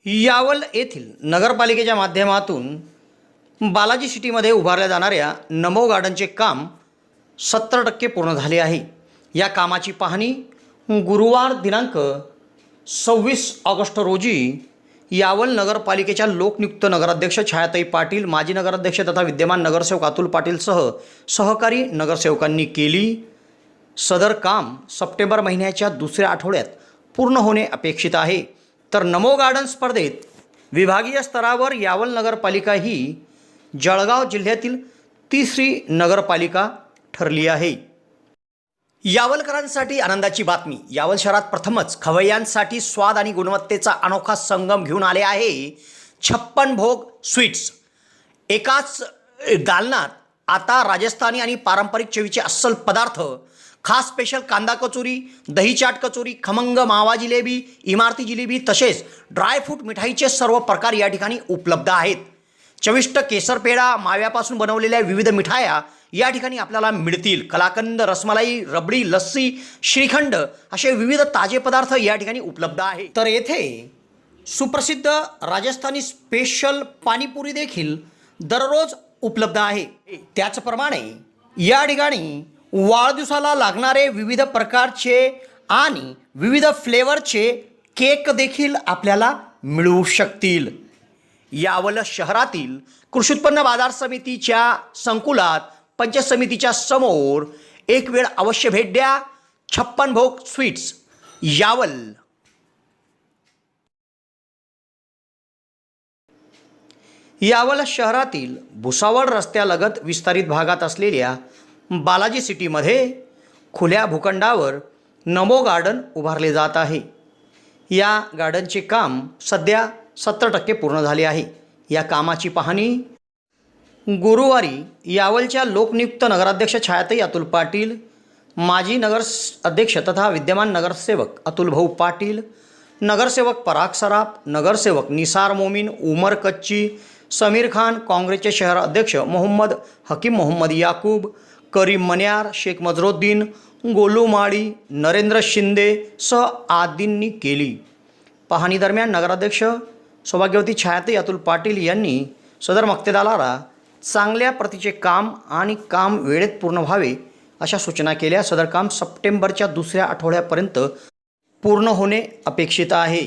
यावल येथील नगरपालिकेच्या माध्यमातून बालाजी सिटीमध्ये उभारल्या जाणाऱ्या नमो गार्डनचे काम 70% पूर्ण झाले आहे। या कामाची पाहणी गुरुवार दिनांक 26 ऑगस्ट रोजी यावल नगरपालिकेच्या लोकनियुक्त नगराध्यक्ष छायाताई पाटील, माजी नगराध्यक्ष तथा विद्यमान नगरसेवक अतुल पाटीलसह सहकारी नगरसेवकांनी केली। सदर काम सप्टेंबर महिन्याच्या दुसऱ्या आठवड्यात पूर्ण होणे अपेक्षित आहे। तर नमो गार्डन स्पर्धेत विभागीय स्तरावर यावल नगरपालिका ही जळगाव जिल्ह्यातील तिसरी नगरपालिका ठरली आहे। यावलकरांसाठी आनंदाची बातमी। यावल शहरात प्रथमच खवय्यांसाठी स्वाद आणि गुणवत्तेचा अनोखा संगम घेऊन आले आहे 56 भोग स्वीट्स। एकाच दालनात आता राजस्थानी आणि पारंपरिक चवीचे अस्सल पदार्थ, खास स्पेशल कांदा कचोरी, दही चाट कचोरी, खमंग मावा जिलेबी, इमारती जिलेबी तसेच ड्रायफ्रूट मिठाईचे सर्व प्रकार या ठिकाणी उपलब्ध आहेत। चविष्ट केसर पेढा, माव्यापासून बनवलेल्या विविध मिठाया या ठिकाणी आपल्याला मिळतील। कलाकंद, रसमलाई, रबडी, लस्सी, श्रीखंड असे विविध ताजे पदार्थ या ठिकाणी उपलब्ध आहेत। तर येथे सुप्रसिद्ध राजस्थानी स्पेशल पाणीपुरी देखील दररोज उपलब्ध आहे। त्याचप्रमाणे या ठिकाणी वाढदिवसाला लागणारे विविध प्रकारचे आणि विविध फ्लेवरचे केक देखील आपल्याला मिळू शकतील। यावल शहरातील कृषी उत्पन्न बाजार समितीच्या संकुलात पंचायत समितीच्या समोर एक वेळ अवश्य भेट द्या। 56 भोग स्वीट्स, यावल। यावल शहरातील भुसावळ रस्त्यालगत विस्तारित भागात असलेल्या बालाजी सिटीमध्ये खुल्या भूखंडावर नमो गार्डन उभारले जात आहे। या गार्डनचे काम सध्या 70% पूर्ण झाले आहे। या कामाची पाहणी गुरुवारी यावलच्या लोकनियुक्त नगराध्यक्ष छायाताई अतुल पाटील, माजी नगर अध्यक्ष तथा विद्यमान नगरसेवक अतुल भाऊ पाटील, नगरसेवक पराग सराफ, नगरसेवक निसार मोमीन, उमर कच्ची, समीर खान, काँग्रेसचे शहर अध्यक्ष मोहम्मद हकीम मोहम्मद याकूब, करीम मन्यार, शेख मजरुद्दीन, गोलू माळी, नरेंद्र शिंदे सह आदींनी केली। पाहणी दरम्यान नगराध्यक्ष सौभाग्यवती छायाताई अतुल पाटील यांनी सदर मक्तेदाराला चांगल्या प्रतीचे काम आणि काम वेळेत पूर्ण व्हावे अशा सूचना केल्या। सदर काम सप्टेंबरच्या दुसऱ्या आठवड्यापर्यंत पूर्ण होणे अपेक्षित आहे।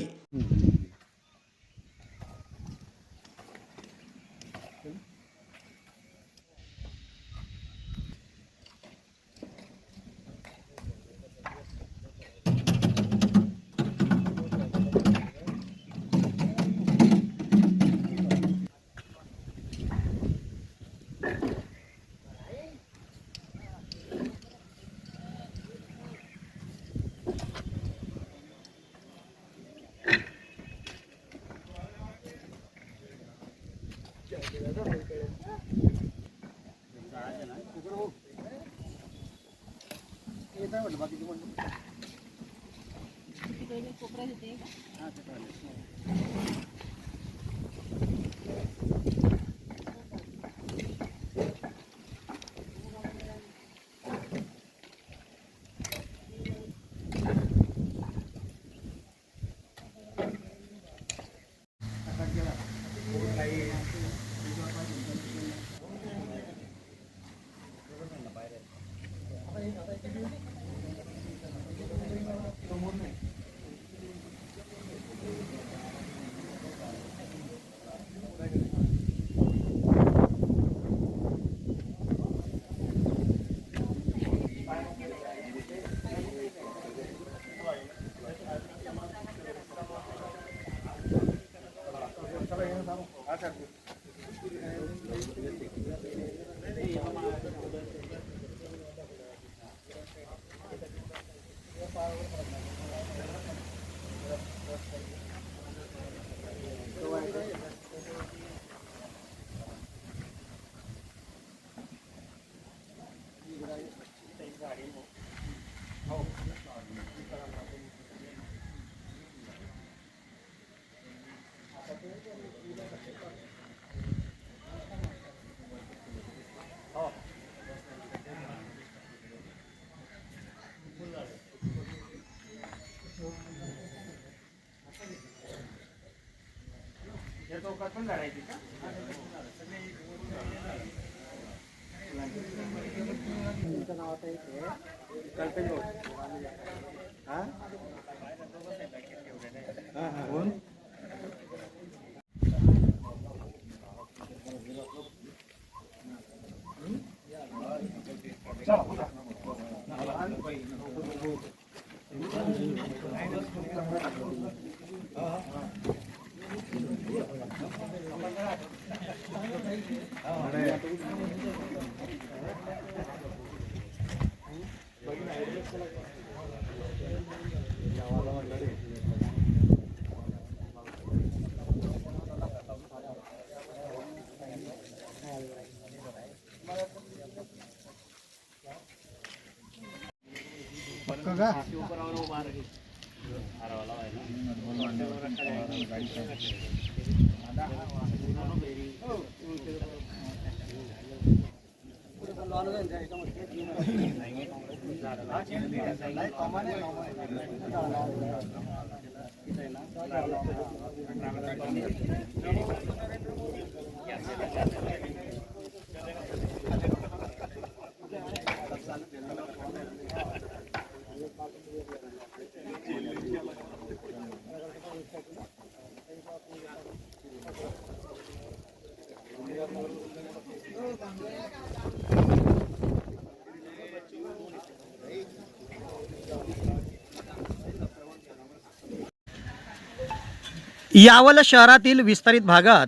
यावल शहरातील विस्तारित भागात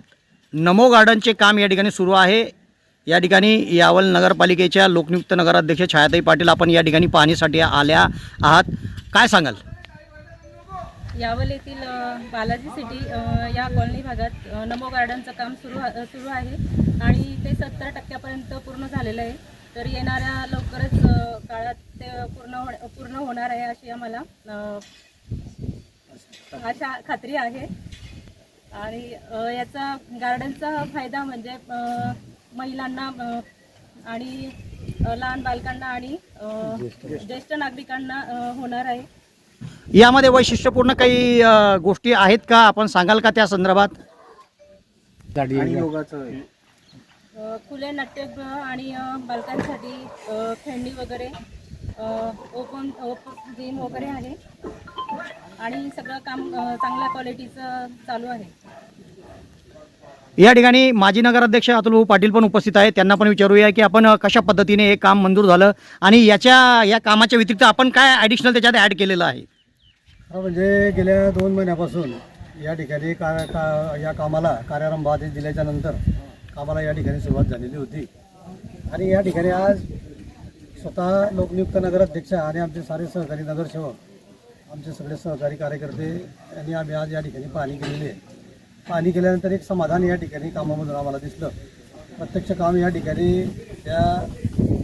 नमो गार्डनचे काम या ठिकाणी सुरू आहे। या ठिकाणी यावल नगरपालिकेच्या लोकनियुक्त नगराध्यक्ष छायाताई पाटील आपण या ठिकाणी पाहणीसाठी आल्या आहात, काय सांगाल? यावल येथील बालाजी सिटी या कॉलनी भागात नमो गार्डनचं काम सुरू आहे आणि ते 70% पूर्ण झालेलं आहे। तर येणाऱ्या लवकरच काळात ते पूर्ण होणार आहे अशी आम्हाला आशा खात्री आहे। आणि याचा गार्डनचा फायदा म्हणजे महिलांना आणि लहान बालकांना आणि ज्येष्ठ नागरिकांना होणार आहे। यामध्ये वैशिष्ट्यपूर्ण काही गोष्टी आहेत का, आपण सांगाल का त्या संदर्भात? खुले नाट्यगृह आणि बालकांसाठी खेळणी वगैरे, ओपन जिम वगैरे आहे आणि सगळं काम चांगल्या क्वालिटीचं चालू आहे। या ठिकाणी माजी नगराध्यक्ष अतुल पाटील पण उपस्थित आहेत, त्यांना पण विचारूया की आपण कशा पद्धतीने हे काम मंजूर झालं आणि या कामाच्या व्यतिरिक्त आपण काय ॲडिशनल त्याच्यात ॲड केलेलं आहे? म्हणजे गेल्या 2 महिन्यापासून या ठिकाणी या कामाला कार्यारंभ आदेश दिल्याच्या नंतर कामाला या ठिकाणी सुरुवात झालेली होती आणि या ठिकाणी आज स्वतः लोकनियुक्त नगराध्यक्ष आणि आमचे सारे सहकारी नगरसेवक, आमचे सगळे सहकारी कार्यकर्ते यांनी आम्ही आज या ठिकाणी पाहणी केलेली आहे। पाहणी केल्यानंतर एक समाधान या ठिकाणी कामामधून आम्हाला दिसलं। प्रत्यक्ष काम या ठिकाणी त्या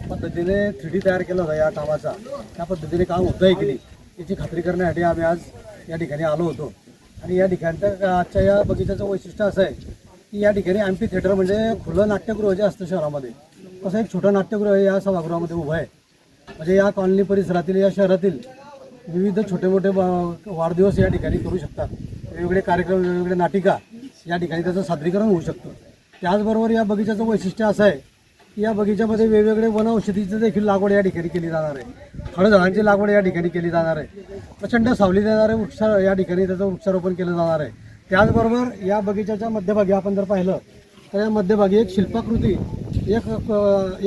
पद्धतीने 3D तयार केलं होतं या कामाचा, त्या पद्धतीने काम होतंय की नाही याची खात्री करण्यासाठी आम्ही आज या ठिकाणी आलो होतो। आणि या ठिकाणचं आजच्या या बगीचाचं वैशिष्ट्य असं आहे की या ठिकाणी ॲम्पी थिएटर म्हणजे खुलं नाट्यगृह जे असतं शहरामध्ये, तसं एक छोटं नाट्यगृह या सभागृहामध्ये उभं आहे। म्हणजे या कॉलनी परिसरातील, या शहरातील विविध छोटे मोठे वाढदिवस या ठिकाणी करू शकतात, वेगवेगळे कार्यक्रम, वेगवेगळे नाटिका या ठिकाणी त्याचं सादरीकरण होऊ शकतं। त्याचबरोबर या बगीचाचं वैशिष्ट्य असं आहे की या बगीच्यामध्ये वेगवेगळे वनौषधीचं देखील लागवड या ठिकाणी केली जाणार आहे, फळझाडांची लागवड या ठिकाणी केली जाणार आहे, प्रचंड सावली देणारे वृक्ष या ठिकाणी त्याचं वृक्षारोपण केलं जाणार आहे। त्याचबरोबर या बगीच्याच्या मध्यभागी आपण जर पाहिलं तर या मध्यभागी एक शिल्पाकृती,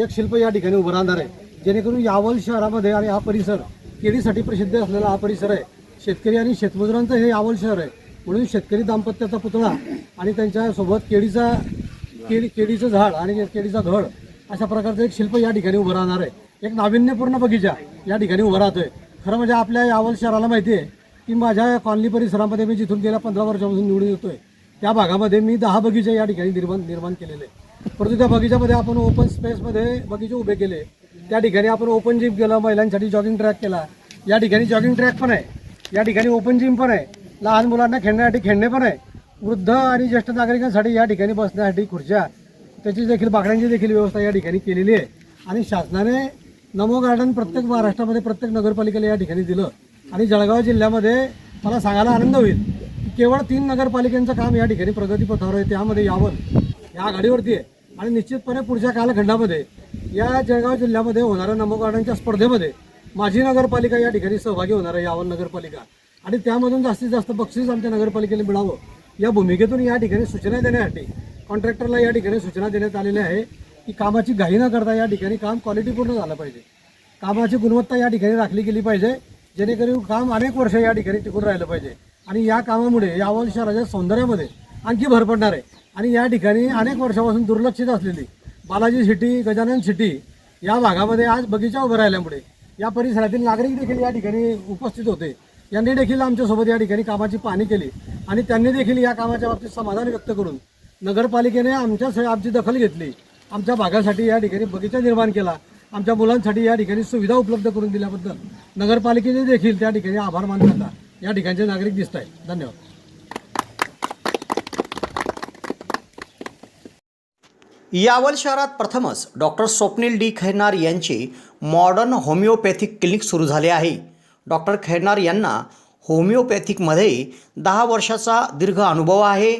एक शिल्प या ठिकाणी उभं राहणार आहे, जेणेकरून यावल शहरामध्ये आणि हा परिसर केळीसाठी प्रसिद्ध असलेला हा परिसर आहे। शेतकरी आणि शेतमजुरांचं हे यावल शहर आहे, म्हणून शेतकरी दाम्पत्याचा पुतळा आणि त्यांच्यासोबत केळीचं झाड आणि केळीचा घड अशा प्रकारचं एक शिल्प या ठिकाणी उभं राहणार आहे। एक नाविन्यपूर्ण बगीचा या ठिकाणी उभं राहतोय। खरं म्हणजे आपल्या यावल शहराला माहिती आहे की माझ्या कॉलनी परिसरामध्ये मी जिथून गेल्या 15 वर्षापासून निवडून येतोय त्या भागामध्ये मी 10 बगीचे या ठिकाणी निर्माण केलेले, परंतु त्या बगीच्यामध्ये आपण ओपन स्पेसमध्ये बगीचे उभे केले, त्या ठिकाणी आपण ओपन जिम केलं, महिलांसाठी जॉगिंग ट्रॅक केला, या ठिकाणी जॉगिंग ट्रॅक पण आहे, या ठिकाणी ओपन जिम पण आहे, लहान मुलांना खेळण्यासाठी खेळणे पण आहे, वृद्ध आणि ज्येष्ठ नागरिकांसाठी या ठिकाणी बसण्यासाठी खुर्च्या, त्याची देखील बाकड्यांची देखील व्यवस्था या ठिकाणी केलेली आहे। आणि शासनाने नमो गार्डन प्रत्येक महाराष्ट्रामध्ये प्रत्येक नगरपालिकेला या ठिकाणी दिलं आणि जळगाव जिल्ह्यामध्ये मला सांगायला आनंद होईल की केवळ 3 नगरपालिकांचं काम या ठिकाणी प्रगतीपथावर आहे, त्यामध्ये यावल या आघाडीवरती आहे. आणि निश्चितपणे पुढच्या कालखंडामध्ये या जळगाव जिल्ह्यामध्ये होणाऱ्या नमो गार्डनच्या स्पर्धेमध्ये माझी नगरपालिका या ठिकाणी सहभागी होणार आहे, यावल नगरपालिका. आणि त्यामधून जास्तीत जास्त बक्षीस आमच्या नगरपालिकेने मिळावं या भूमिकेतून या ठिकाणी सूचना देण्यासाठी कॉन्ट्रॅक्टरला या ठिकाणी सूचना देण्यात आलेल्या आहे की कामाची घाई न करता या ठिकाणी काम क्वालिटीपूर्ण झालं पाहिजे, कामाची गुणवत्ता या ठिकाणी राखली गेली पाहिजे, जेणेकरून काम अनेक वर्ष या ठिकाणी टिकून राहिलं पाहिजे. आणि या कामामुळे यावल शहराच्या सौंदर्यामध्ये आणखी भर पडणार आहे. आणि या ठिकाणी अनेक वर्षापासून दुर्लक्षित असलेली बालाजी सिटी, गजानन सिटी या भागामध्ये आज बगीचा उभं राहिल्यामुळे या परिसरातील नागरिक देखील या ठिकाणी उपस्थित होते. यांनी देखील आमच्यासोबत या ठिकाणी कामाची पाहणी केली आणि त्यांनी देखील या कामाच्या बाबतीत समाधान व्यक्त करून नगरपालिकेने आमची दखल घेतली, आमच्या भागासाठी या ठिकाणी बगीचा निर्माण केला, आमच्या मुलांसाठी या ठिकाणी सुविधा उपलब्ध करून दिल्याबद्दल नगरपालिकेने देखील त्या ठिकाणी आभार मानताना या ठिकाणचे नागरिक दिसत आहेत. धन्यवाद. यावल शहरात प्रथमच डॉक्टर स्वप्नील डी खैरनार यांचे मॉडर्न होमिओपॅथिक क्लिनिक सुरू झाले आहे. डॉक्टर खैरनार यांना होमिओपॅथिकमध्ये 10 वर्षाचा दीर्घ अनुभव आहे.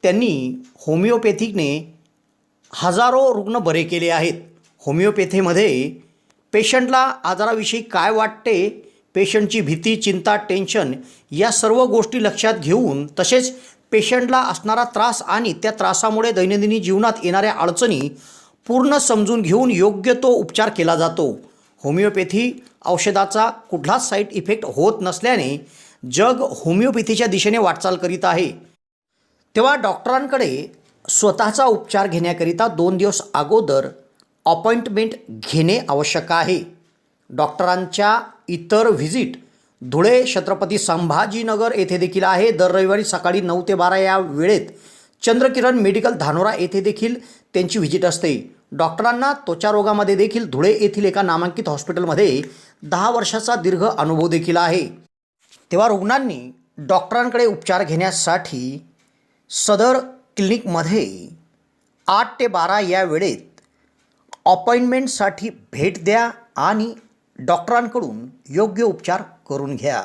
त्यांनी होमिओपॅथिकने हजारो रुग्ण बरे केले आहेत. होमिओपॅथीमध्ये पेशंटला आजाराविषयी काय वाटते, पेशंटची भीती, चिंता, टेन्शन या सर्व गोष्टी लक्षात घेऊन तसेच पेशंटला असणारा त्रास आणि त्या त्रासामुळे दैनंदिन जीवनात येणाऱ्या अडचणी पूर्ण समजून घेऊन योग्य तो उपचार केला जातो. होमिओपॅथी औषधाचा कुठलाच साईड इफेक्ट होत नसल्याने जग होमिओपॅथीच्या दिशेने वाटचाल करीत आहे. तेव्हा डॉक्टरांकडे स्वतःचा उपचार घेण्याकरिता 2 दिवस अगोदर अपॉइंटमेंट घेणे आवश्यक आहे. डॉक्टरांच्या इतर व्हिजिट धुळे, छत्रपती संभाजीनगर येथे देखील आहे. दर रविवारी सकाळी 9 ते 12 या वेळेत चंद्रकिरण मेडिकल धानोरा येथे देखील त्यांची व्हिजिट असते. डॉक्टरांना त्वचा रोगामध्ये देखील धुळे येथील एका नामांकित हॉस्पिटलमध्ये 10 वर्षाचा दीर्घ अनुभव देखील आहे. तेव्हा रुग्णांनी डॉक्टरांकडे उपचार घेण्यासाठी सदर क्लिनिकमध्ये 8 ते 12 या वेळेत अपॉइंटमेंटसाठी भेट द्या आणि डॉक्टरांकडून योग्य उपचार करून घ्या.